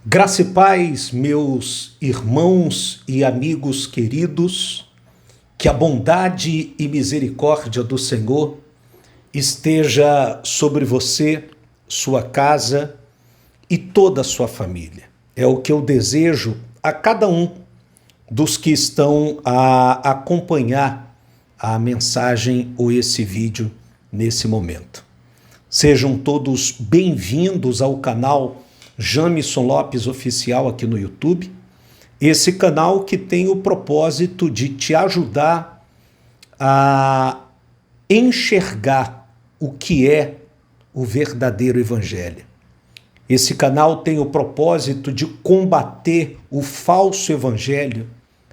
Graça e paz, meus irmãos e amigos queridos, que a bondade e misericórdia do Senhor esteja sobre você, sua casa e toda a sua família. É o que eu desejo a cada um dos que estão a acompanhar a mensagem ou esse vídeo nesse momento. Sejam todos bem-vindos ao canal Jamison Lopes Oficial aqui no YouTube, esse canal que tem o propósito de te ajudar a enxergar o que é o verdadeiro evangelho. Esse canal tem o propósito de combater o falso evangelho,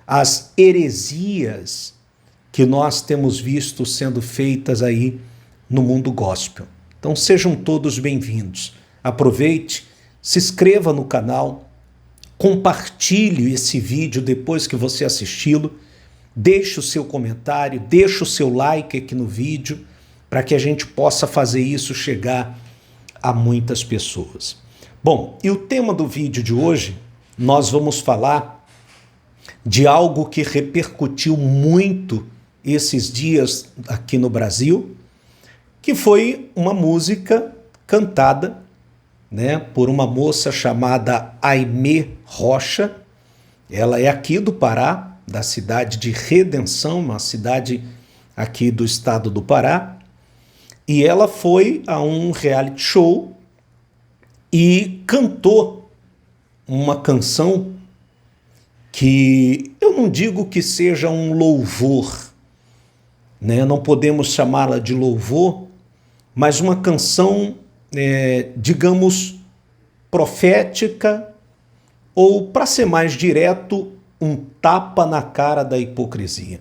as heresias que nós temos visto sendo feitas aí no mundo gospel. Então sejam todos bem-vindos. Aproveite, se inscreva no canal, compartilhe esse vídeo depois que você assisti-lo, deixe o seu comentário, deixe o seu like aqui no vídeo, para que a gente possa fazer isso chegar a muitas pessoas. Bom, e o tema do vídeo de hoje, nós vamos falar de algo que repercutiu muito esses dias aqui no Brasil, que foi uma música cantada, por uma moça chamada Aimee Rocha. Ela é aqui do Pará, da cidade de Redenção, uma cidade aqui do estado do Pará, e ela foi a um reality show e cantou uma canção que eu não digo que seja um louvor, não podemos chamá-la de louvor, mas uma canção digamos, profética, ou, para ser mais direto, um tapa na cara da hipocrisia.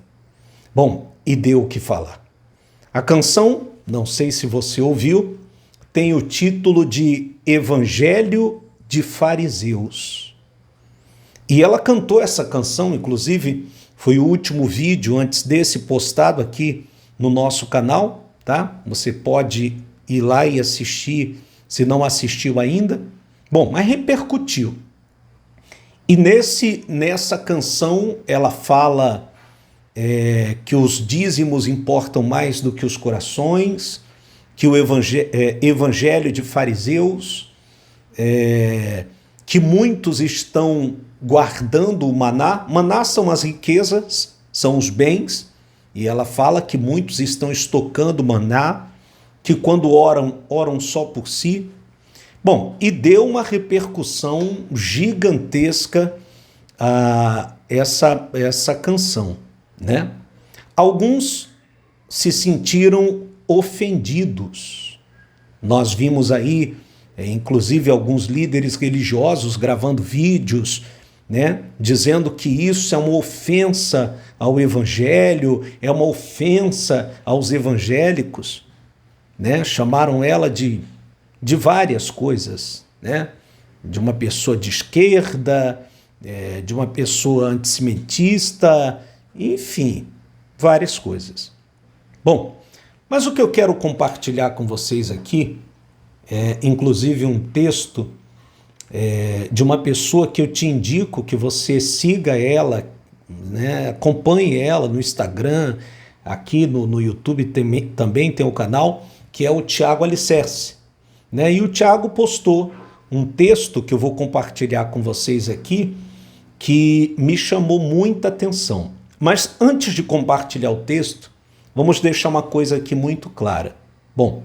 Bom, e deu o que falar. A canção, não sei se você ouviu, tem o título de Evangelho de Fariseus. E ela cantou essa canção, inclusive foi o último vídeo antes desse postado aqui no nosso canal, tá? Você pode ir lá e assistir, se não assistiu ainda. Bom, mas repercutiu. E nessa canção ela fala que os dízimos importam mais do que os corações, que o evangelho de fariseus, que muitos estão guardando o maná. Maná são as riquezas, são os bens, e ela fala que muitos estão estocando maná, que quando oram só por si. Bom, e deu uma repercussão gigantesca a essa canção, Alguns se sentiram ofendidos. Nós vimos aí, inclusive, alguns líderes religiosos gravando vídeos, dizendo que isso é uma ofensa ao evangelho, é uma ofensa aos evangélicos. Chamaram ela de várias coisas, de uma pessoa de esquerda, de uma pessoa antissemitista, enfim, várias coisas. Bom, mas o que eu quero compartilhar com vocês aqui é, inclusive, um texto de uma pessoa que eu te indico que você siga ela, acompanhe ela no Instagram, aqui no YouTube também tem o canal, que é o Tiago Alicerce. E o Tiago postou um texto que eu vou compartilhar com vocês aqui, que me chamou muita atenção. Mas antes de compartilhar o texto, vamos deixar uma coisa aqui muito clara. Bom,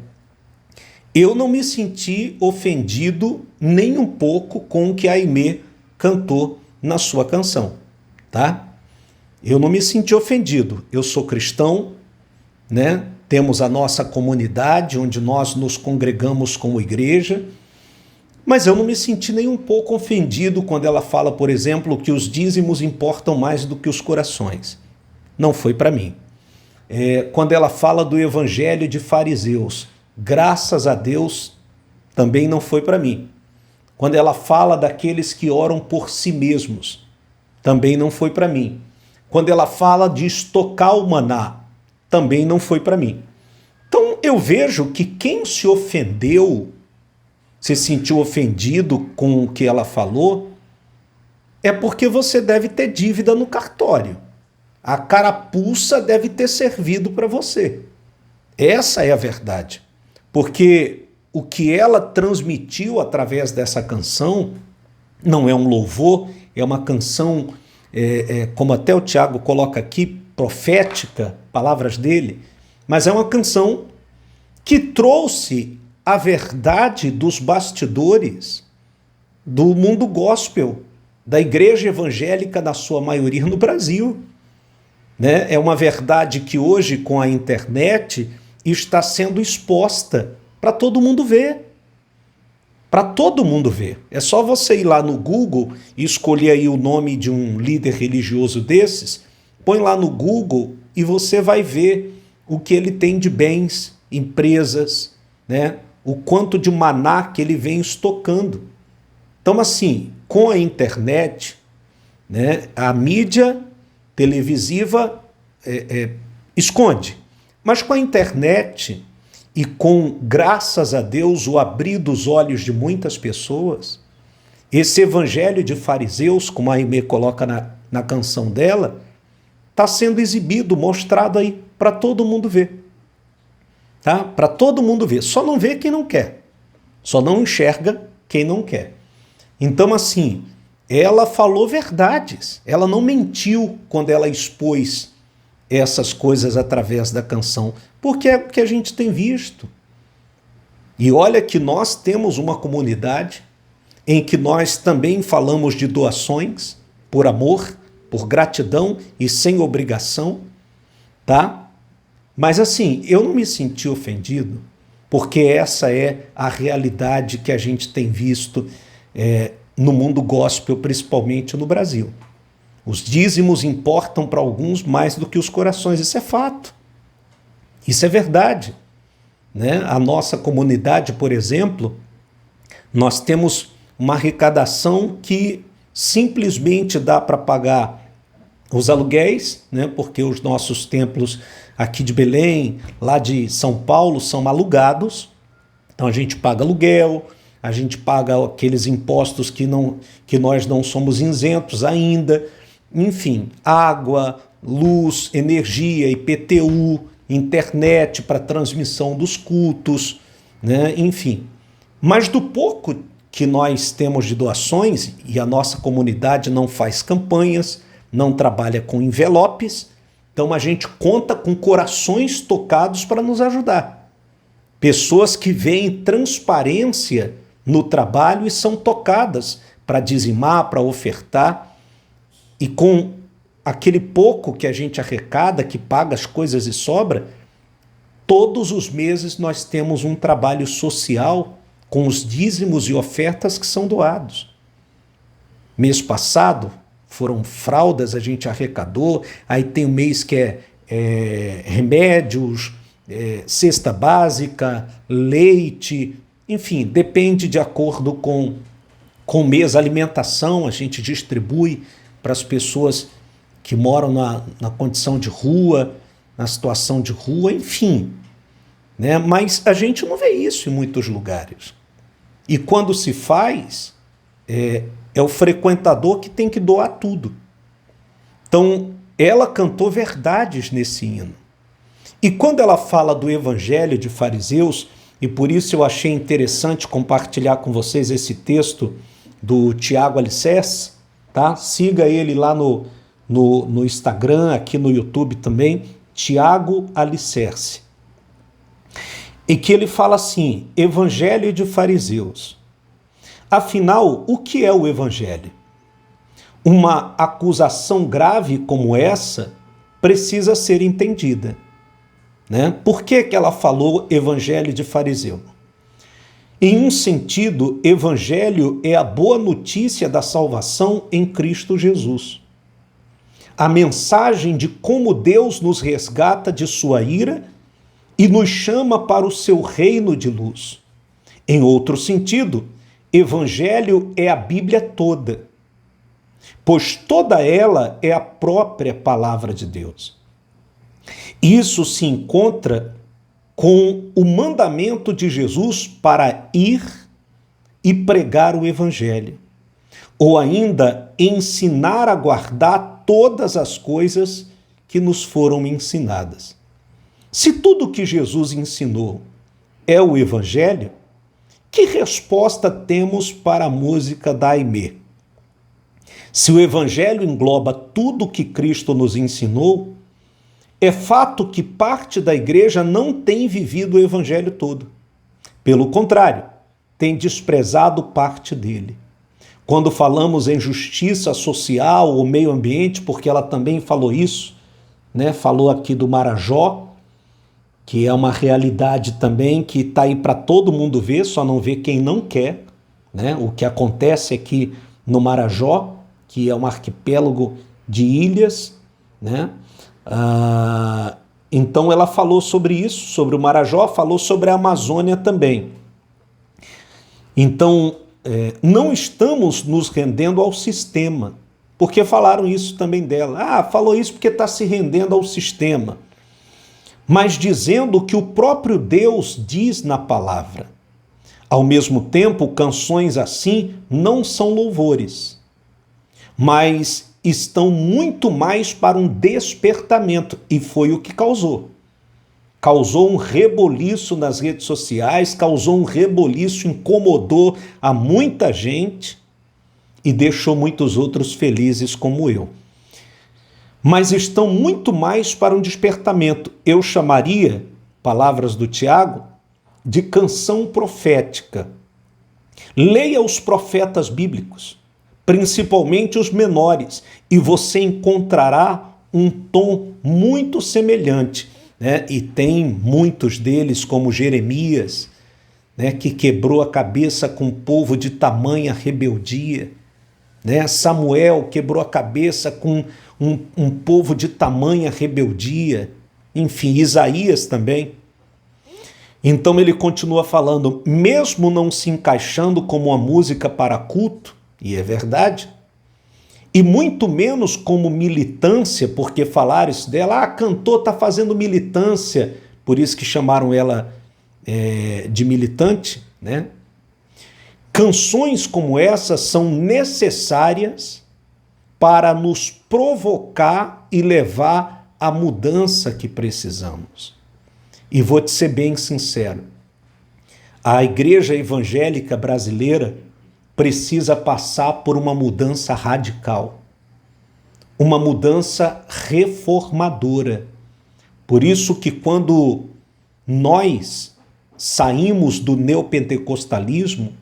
eu não me senti ofendido nem um pouco com o que a Aimee cantou na sua canção, tá? Eu não me senti ofendido. Eu sou cristão, Temos a nossa comunidade, onde nós nos congregamos como igreja, mas eu não me senti nem um pouco ofendido quando ela fala, por exemplo, que os dízimos importam mais do que os corações. Não foi para mim. Quando ela fala do evangelho de fariseus, graças a Deus, também não foi para mim. Quando ela fala daqueles que oram por si mesmos, também não foi para mim. Quando ela fala de estocar o maná, também não foi para mim. Então eu vejo que quem se ofendeu se sentiu ofendido com o que ela falou, é porque você deve ter dívida no cartório. A carapuça deve ter servido para você. Essa é a verdade. Porque o que ela transmitiu através dessa canção não é um louvor, é uma canção, como até o Tiago coloca aqui, profética, palavras dele, mas é uma canção que trouxe a verdade dos bastidores do mundo gospel, da igreja evangélica na sua maioria no Brasil. Né? É uma verdade que hoje, com a internet, está sendo exposta para todo mundo ver. Para todo mundo ver. É só você ir lá no Google e escolher aí o nome de um líder religioso desses, põe lá no Google e você vai ver o que ele tem de bens, empresas, né? O quanto de maná que ele vem estocando. Então, assim, com a internet, né, a mídia televisiva esconde. Mas com a internet e com, graças a Deus, o abrir dos olhos de muitas pessoas, esse evangelho de fariseus, como a Aimee coloca na canção dela, está sendo exibido, mostrado aí para todo mundo ver. Tá? Para todo mundo ver. Só não vê quem não quer. Só não enxerga quem não quer. Então, assim, ela falou verdades. Ela não mentiu quando ela expôs essas coisas através da canção, porque é o que a gente tem visto. E olha que nós temos uma comunidade em que nós também falamos de doações por amor, por gratidão e sem obrigação, tá? Mas assim, eu não me senti ofendido, porque essa é a realidade que a gente tem visto no mundo gospel, principalmente no Brasil. Os dízimos importam para alguns mais do que os corações, isso é fato. Isso é verdade. Né? A nossa comunidade, por exemplo, nós temos uma arrecadação que simplesmente dá para pagar os aluguéis, né? Porque os nossos templos aqui de Belém, lá de São Paulo, são alugados. Então a gente paga aluguel, a gente paga aqueles impostos que nós não somos isentos ainda. Enfim, água, luz, energia, IPTU, internet para transmissão dos cultos, né? Enfim. Mas do pouco que nós temos de doações, e a nossa comunidade não faz campanhas, não trabalha com envelopes, então a gente conta com corações tocados para nos ajudar. Pessoas que veem transparência no trabalho e são tocadas para dizimar, para ofertar, e com aquele pouco que a gente arrecada, que paga as coisas e sobra, todos os meses nós temos um trabalho social com os dízimos e ofertas que são doados. Mês passado foram fraldas, a gente arrecadou, aí tem um mês que é remédios, cesta básica, leite, enfim, depende de acordo com o mês, alimentação, a gente distribui para as pessoas que moram na condição de rua, na situação de rua, enfim. Né? Mas a gente não vê isso em muitos lugares. E quando se faz, é o frequentador que tem que doar tudo. Então, ela cantou verdades nesse hino. E quando ela fala do evangelho de fariseus, e por isso eu achei interessante compartilhar com vocês esse texto do Tiago Alicerce, tá? Siga ele lá no Instagram, aqui no YouTube também, Tiago Alicerce. E que ele fala assim, evangelho de fariseus. Afinal, o que é o evangelho? Uma acusação grave como essa precisa ser entendida. Né? Por que ela falou evangelho de fariseu? Em um sentido, evangelho é a boa notícia da salvação em Cristo Jesus. A mensagem de como Deus nos resgata de sua ira e nos chama para o seu reino de luz. Em outro sentido, evangelho é a Bíblia toda, pois toda ela é a própria palavra de Deus. Isso se encontra com o mandamento de Jesus para ir e pregar o evangelho, ou ainda ensinar a guardar todas as coisas que nos foram ensinadas. Se tudo que Jesus ensinou é o evangelho, que resposta temos para a música da Aimee? Se o evangelho engloba tudo que Cristo nos ensinou, é fato que parte da igreja não tem vivido o evangelho todo. Pelo contrário, tem desprezado parte dele. Quando falamos em justiça social ou meio ambiente, porque ela também falou isso, né? Falou aqui do Marajó, que é uma realidade também que está aí para todo mundo ver, só não vê quem não quer, né? O que acontece aqui no Marajó, que é um arquipélago de ilhas, né? Então ela falou sobre isso, sobre o Marajó, falou sobre a Amazônia também. Então, não estamos nos rendendo ao sistema, porque falaram isso também dela. Falou isso porque está se rendendo ao sistema. Mas dizendo o que o próprio Deus diz na palavra. Ao mesmo tempo, canções assim não são louvores, mas estão muito mais para um despertamento, e foi o que causou. Causou um reboliço nas redes sociais, causou um reboliço, incomodou a muita gente e deixou muitos outros felizes como eu. Mas estão muito mais para um despertamento. Eu chamaria, palavras do Tiago, de canção profética. Leia os profetas bíblicos, principalmente os menores, e você encontrará um tom muito semelhante, né? E tem muitos deles, como Jeremias, né, que quebrou a cabeça com o povo de tamanha rebeldia, né? Samuel quebrou a cabeça com um povo de tamanha rebeldia, enfim, Isaías também. Então ele continua falando, mesmo não se encaixando como uma música para culto, e é verdade, e muito menos como militância, porque falaram isso dela, cantor está fazendo militância, por isso que chamaram ela de militante, né? Canções como essas são necessárias para nos provocar e levar à mudança que precisamos. E vou te ser bem sincero, a igreja evangélica brasileira precisa passar por uma mudança radical, uma mudança reformadora. Por isso que quando nós saímos do neopentecostalismo,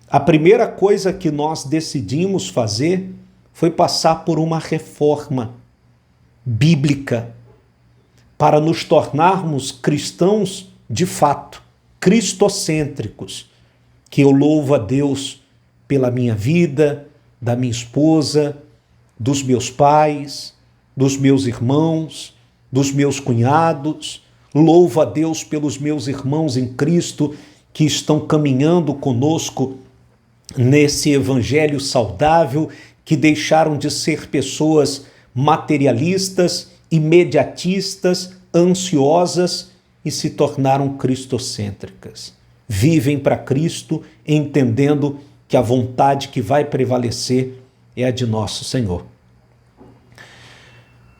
a primeira coisa que nós decidimos fazer foi passar por uma reforma bíblica para nos tornarmos cristãos de fato, cristocêntricos, que eu louvo a Deus pela minha vida, da minha esposa, dos meus pais, dos meus irmãos, dos meus cunhados, louvo a Deus pelos meus irmãos em Cristo que estão caminhando conosco nesse evangelho saudável, que deixaram de ser pessoas materialistas, imediatistas, ansiosas e se tornaram cristocêntricas. Vivem para Cristo, entendendo que a vontade que vai prevalecer é a de nosso Senhor.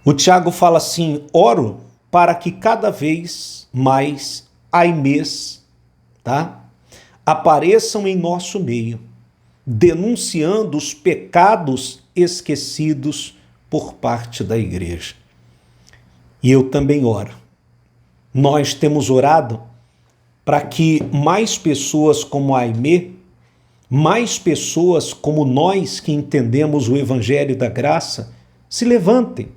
O Tiago fala assim, oro para que cada vez mais Aimees, apareçam em nosso meio, denunciando os pecados esquecidos por parte da igreja. E eu também oro. Nós temos orado para que mais pessoas como a Aimee, mais pessoas como nós que entendemos o Evangelho da Graça, se levantem.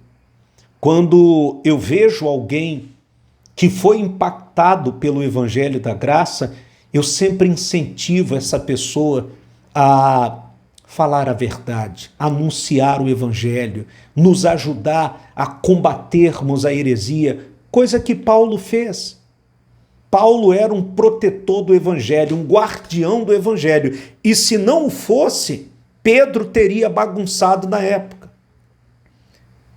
Quando eu vejo alguém que foi impactado pelo Evangelho da Graça, eu sempre incentivo essa pessoa a falar a verdade, anunciar o Evangelho, nos ajudar a combatermos a heresia, coisa que Paulo fez. Paulo era um protetor do Evangelho, um guardião do Evangelho, e se não o fosse, Pedro teria bagunçado na época.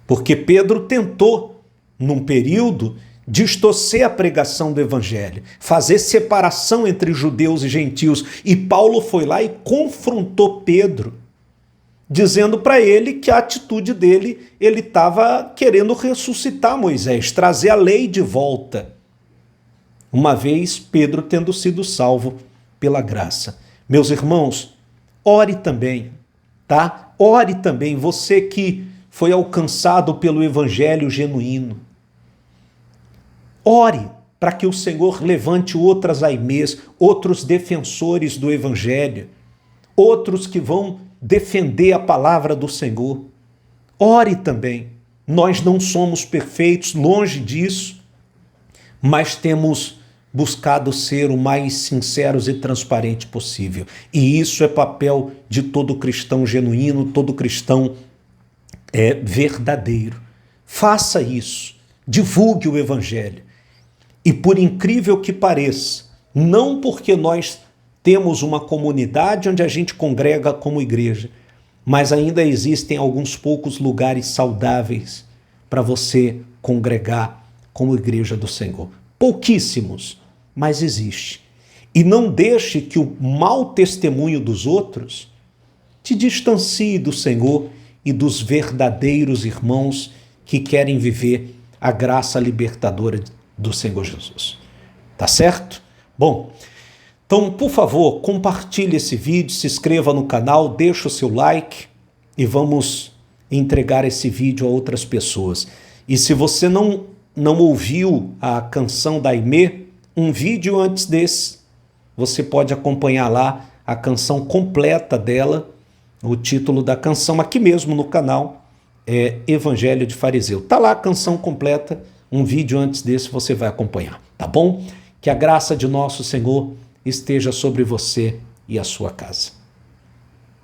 Porque Pedro tentou, num período, distorcer a pregação do evangelho, fazer separação entre judeus e gentios. E Paulo foi lá e confrontou Pedro, dizendo para ele que a atitude dele, ele estava querendo ressuscitar Moisés, trazer a lei de volta. Uma vez Pedro tendo sido salvo pela graça. Meus irmãos, ore também, tá? Ore também, você que foi alcançado pelo evangelho genuíno. Ore para que o Senhor levante outras Aimês, outros defensores do evangelho, outros que vão defender a palavra do Senhor. Ore também. Nós não somos perfeitos, longe disso, mas temos buscado ser o mais sinceros e transparente possível. E isso é papel de todo cristão genuíno, todo cristão verdadeiro. Faça isso. Divulgue o evangelho. E por incrível que pareça, não porque nós temos uma comunidade onde a gente congrega como igreja, mas ainda existem alguns poucos lugares saudáveis para você congregar como igreja do Senhor. Pouquíssimos, mas existe. E não deixe que o mau testemunho dos outros te distancie do Senhor e dos verdadeiros irmãos que querem viver a graça libertadora do Senhor Jesus. Tá certo? Bom, então, por favor, compartilhe esse vídeo, se inscreva no canal, deixe o seu like e vamos entregar esse vídeo a outras pessoas. E se você não ouviu a canção da Aimee, um vídeo antes desse, você pode acompanhar lá a canção completa dela. O título da canção aqui mesmo no canal é Evangelho de Fariseu. Tá lá a canção completa, um vídeo antes desse você vai acompanhar, tá bom? Que a graça de nosso Senhor esteja sobre você e a sua casa.